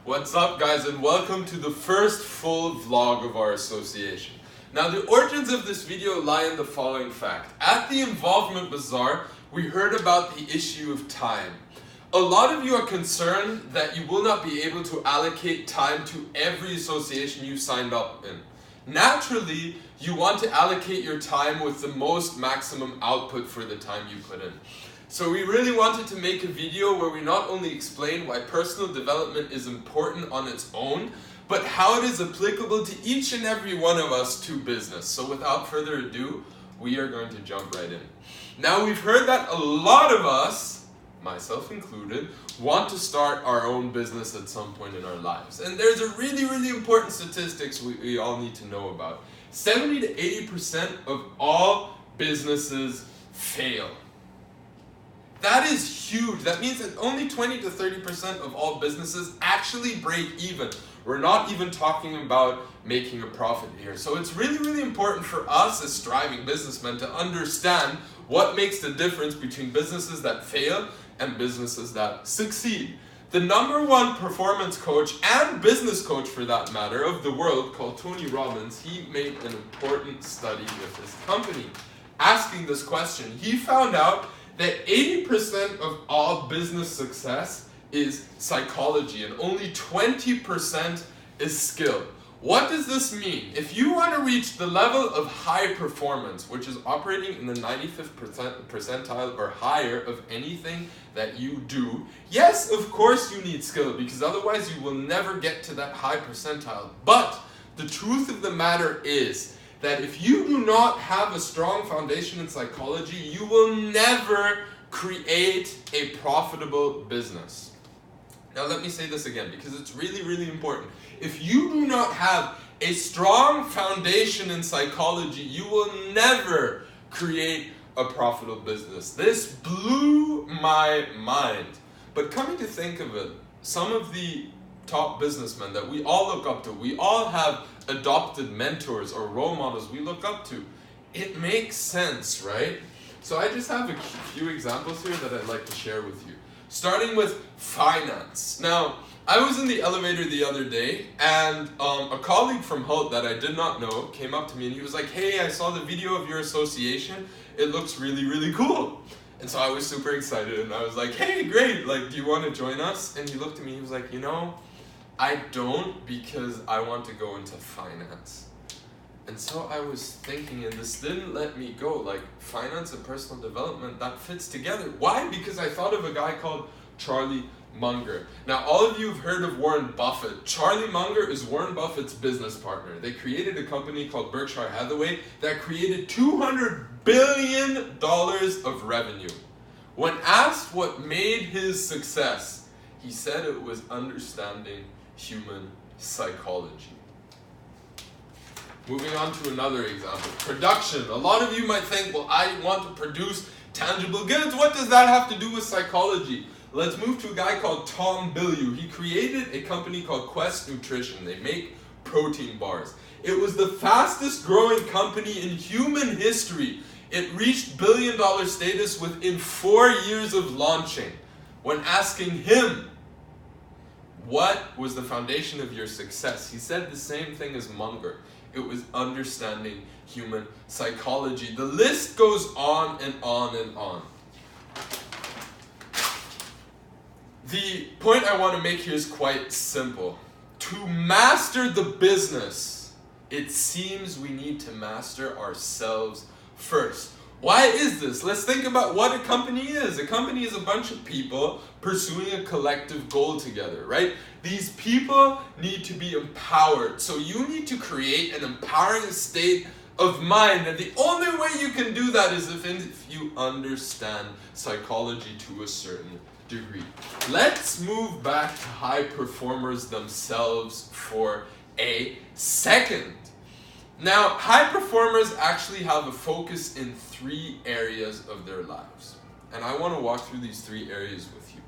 What's up, guys, and welcome to the first full vlog of our association. Now, the origins of this video lie in the following fact. At the Involvement Bazaar, we heard about the issue of time. A lot of you are concerned that you will not be able to allocate time to every association you signed up in. Naturally, you want to allocate your time with the most maximum output for the time you put in. So we really wanted to make a video where we not only explain why personal development is important on its own, but how it is applicable to each and every one of us to business. So without further ado, we are going to jump right in. Now, we've heard that a lot of us, myself included, want to start our own business at some point in our lives. And there's a really important statistics we all need to know about. 70 to 80% of all businesses fail. That is huge. That means that only 20 to 30% of all businesses actually break even. We're not even talking about making a profit here. So it's really important for us as striving businessmen to understand what makes the difference between businesses that fail and businesses that succeed. The #1 performance coach and business coach, for that matter, of the world, called Tony Robbins, he made an important study with his company. Asking this question, he found out that 80% of all business success is psychology and only 20% is skill. What does this mean? If you want to reach the level of high performance, which is operating in the 95th percentile or higher of anything that you do, yes, of course you need skill, because otherwise you will never get to that high percentile. But the truth of the matter is that if you do not have a strong foundation in psychology, you will never create a profitable business. Now let me say this again, because it's really important. If you do not have a strong foundation in psychology, you will never create a profitable business. This blew my mind. But coming to think of it, some of the top businessmen that we all look up to, we all have adopted mentors or role models we look up to. It makes sense, right? So I just have a few examples here that I'd like to share with you. Starting with finance. Now, I was in the elevator the other day, and a colleague from Hult that I did not know came up to me and he was like, "Hey, I saw the video of your association. It looks really cool." And so I was super excited and I was like, "Hey, great, like, do you want to join us?" And he looked at me, he was like, "I don't, because I want to go into finance." And so I was thinking, and this didn't let me go, like, finance and personal development, that fits together. Why? Because I thought of a guy called Charlie Munger. Now, all of you have heard of Warren Buffett. Charlie Munger is Warren Buffett's business partner. They created a company called Berkshire Hathaway that created $200 billion of revenue. When asked what made his success, he said it was understanding human psychology. Moving on to another example, production. A lot of you might think, well, I want to produce tangible goods. What does that have to do with psychology? Let's move to a guy called Tom Bilyeu. He created a company called Quest Nutrition. They make protein bars. It was the fastest growing company in human history. It reached billion-dollar status within 4 years of launching. When asking him, what was the foundation of your success? He said the same thing as Munger. It was understanding human psychology. The list goes on and on and on. The point I want to make here is quite simple. To master the business, it seems we need to master ourselves first. Why is this? Let's think about what a company is. A company is a bunch of people pursuing a collective goal together, right? These people need to be empowered. So you need to create an empowering state of mind. And the only way you can do that is if you understand psychology to a certain degree. Let's move back to high performers themselves for a second. Now, high performers actually have a focus in 3 areas of their lives. And I want to walk through these 3 areas with you.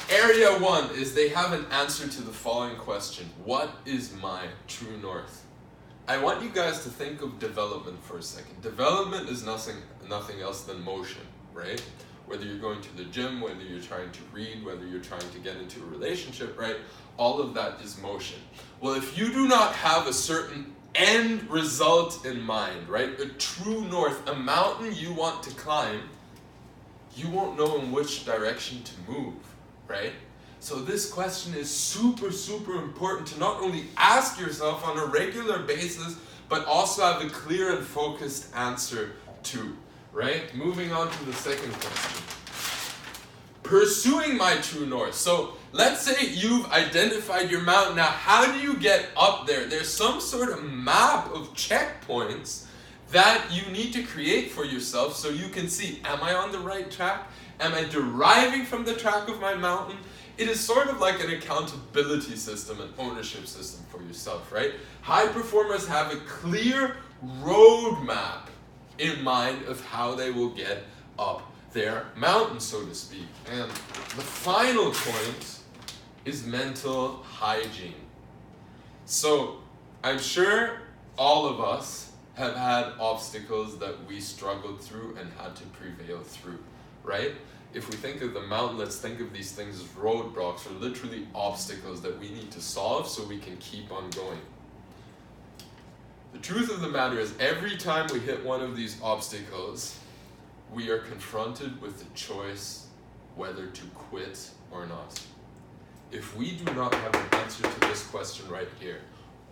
Area 1 is they have an answer to the following question: what is my true north? I want you guys to think of development for a second. Development is nothing else than motion, right? whether you're going to the gym, whether you're trying to read, whether you're trying to get into a relationship, right? All of that is motion. Well, if you do not have a certain end result in mind, right? A true north, a mountain you want to climb, you won't know in which direction to move, right? So this question is super, super important to not only ask yourself on a regular basis, but also have a clear and focused answer to, right? Moving on to the second question. Pursuing my true north. So let's say you've identified your mountain. Now, how do you get up there? There's some sort of map of checkpoints that you need to create for yourself so you can see, am I on the right track? Am I deriving from the track of my mountain? It is sort of like an accountability system, an ownership system for yourself, right? High performers have a clear roadmap in mind of how they will get up their mountain, so to speak. And the final point is mental hygiene. So I'm sure all of us have had obstacles that we struggled through and had to prevail through, right? If we think of the mountain, let's think of these things as roadblocks, or literally obstacles that we need to solve so we can keep on going. The truth of the matter is, every time we hit one of these obstacles, we are confronted with the choice whether to quit or not. If we do not have an answer to this question right here,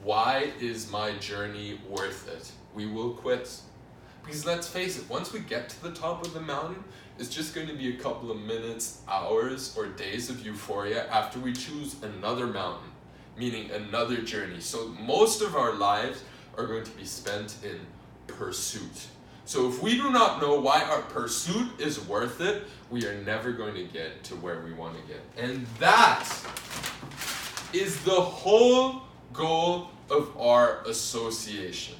why is my journey worth it? We will quit. Because let's face it, once we get to the top of the mountain, it's just going to be a couple of minutes, hours, or days of euphoria after we choose another mountain, meaning another journey. So most of our lives are going to be spent in pursuit. So if we do not know why our pursuit is worth it, we are never going to get to where we want to get. And that is the whole goal of our association.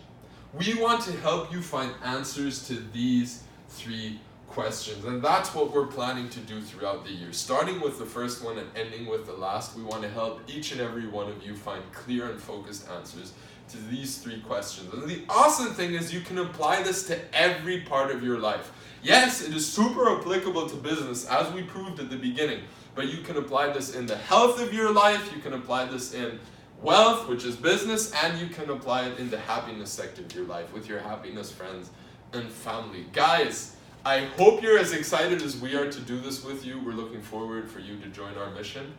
We want to help you find answers to these three questions, and that's what we're planning to do throughout the year. Starting with the first one and ending with the last, we want to help each and every one of you find clear and focused answers to these three questions. And the awesome thing is you can apply this to every part of your life. Yes, it is super applicable to business, as we proved at the beginning, but you can apply this in the health of your life, you can apply this in wealth, which is business, and you can apply it in the happiness sector of your life with your happiness, friends, and family. Guys, I hope you're as excited as we are to do this with you. We're looking forward for you to join our mission,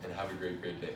and have a great, great day.